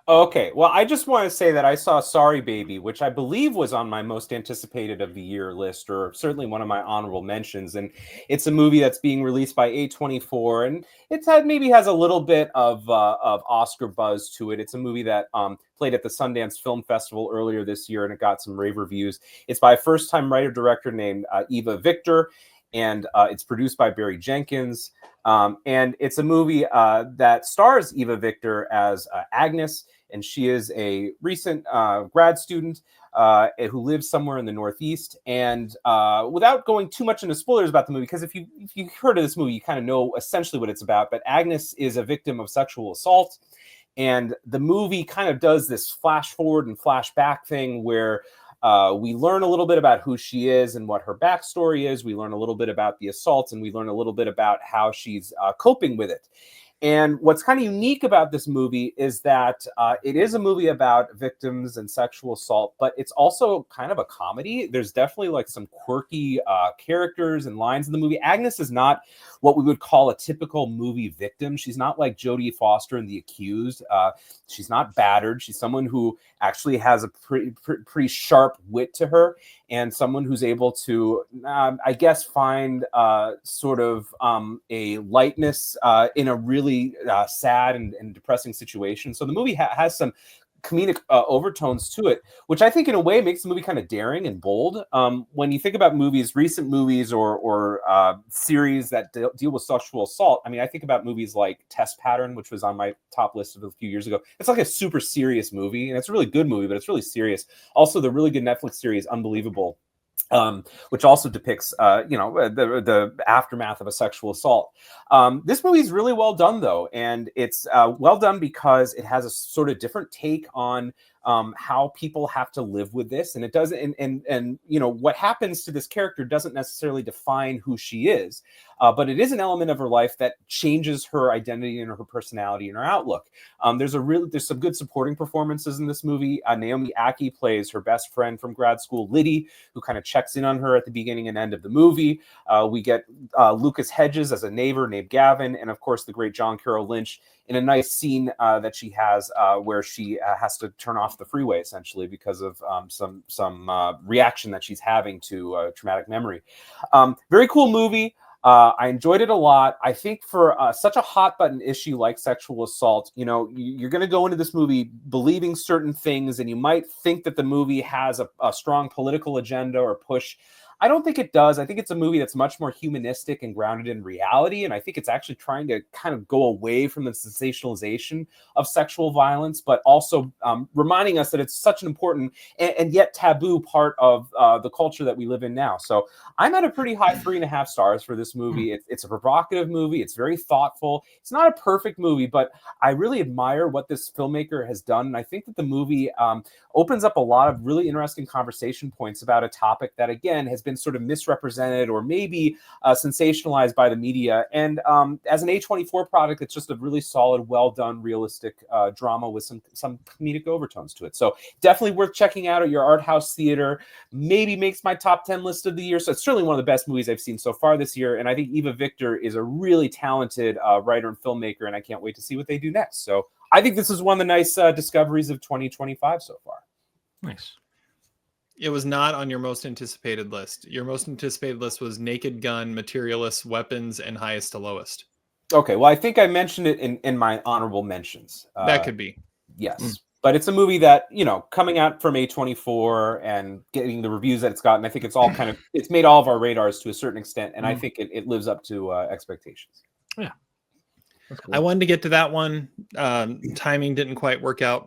Okay, well, I just want to say that I saw Sorry Baby, which I believe was on my most anticipated of the year list, or certainly one of my honorable mentions. And it's a movie that's being released by A24, and it's had maybe has a little bit of Oscar buzz to it. It's a movie that played at the Sundance Film Festival earlier this year, and it got some rave reviews. It's by a first-time writer-director named Eva Victor, and it's produced by Barry Jenkins. And it's a movie that stars Eva Victor as Agnes, and she is a recent grad student who lives somewhere in the Northeast. And without going too much into spoilers about the movie, because if you've heard of this movie, you kind of know essentially what it's about. But Agnes is a victim of sexual assault, and the movie kind of does this flash forward and flash back thing where we learn a little bit about who she is and what her backstory is. We learn a little bit about the assaults, and we learn a little bit about how she's coping with it. And what's kind of unique about this movie is that it is a movie about victims and sexual assault, but it's also kind of a comedy. There's definitely like some quirky characters and lines in the movie. Agnes is not what we would call a typical movie victim. She's not like Jodie Foster in The Accused. She's not battered. She's someone who actually has a pretty sharp wit to her, and someone who's able to, I guess, find sort of a lightness in a really sad and depressing situation. So the movie has some comedic overtones to it, which I think in a way makes the movie kind of daring and bold. When you think about movies, recent movies or series that deal with sexual assault, I mean, I think about movies like Test Pattern, which was on my top list of a few years ago. It's like a super serious movie, and it's a really good movie, but it's really serious. Also, the really good Netflix series Unbelievable, which also depicts, the aftermath of a sexual assault. This movie is really well done, though, and it's well done because it has a sort of different take on how people have to live with this, and it doesn't. And what happens to this character doesn't necessarily define who she is, but it is an element of her life that changes her identity and her personality and her outlook. There's some good supporting performances in this movie. Naomi Ackie plays her best friend from grad school, Liddy, who kind of checks in on her at the beginning and end of the movie. We get Lucas Hedges as a neighbor named Gavin, and of course the great Carrol Lynch in a nice scene that she has where she has to turn off the freeway essentially because of some reaction that she's having to traumatic memory. Very cool movie. I enjoyed it a lot. I think for such a hot button issue like sexual assault, you're going to go into this movie believing certain things, and you might think that the movie has a strong political agenda or push. I don't think it does. I think it's a movie that's much more humanistic and grounded in reality. And I think it's actually trying to kind of go away from the sensationalization of sexual violence, but also reminding us that it's such an important and yet taboo part of the culture that we live in now. So I'm at a pretty high 3.5 stars for this movie. It's a provocative movie. It's very thoughtful. It's not a perfect movie, but I really admire what this filmmaker has done. And I think that the movie opens up a lot of really interesting conversation points about a topic that, again, has been sort of misrepresented or maybe sensationalized by the media. And as an A24 product, it's just a really solid, well done, realistic drama with some comedic overtones to it. So definitely worth checking out at your art house theater. Maybe makes my top 10 list of the year. So it's certainly one of the best movies I've seen so far this year. And I think Eva Victor is a really talented writer and filmmaker, and I can't wait to see what they do next. So I think this is one of the nice discoveries of 2025 so far. Nice. It was not on your most anticipated list. Your most anticipated list was Naked Gun, Materialists, Weapons, and Highest to Lowest. Okay, well, I think I mentioned it in my honorable mentions. That could be. Yes. But it's a movie that, coming out from A24 and getting the reviews that it's gotten, I think it's all it's made all of our radars to a certain extent. And I think it lives up to expectations. Yeah. Cool. I wanted to get to that one. Timing didn't quite work out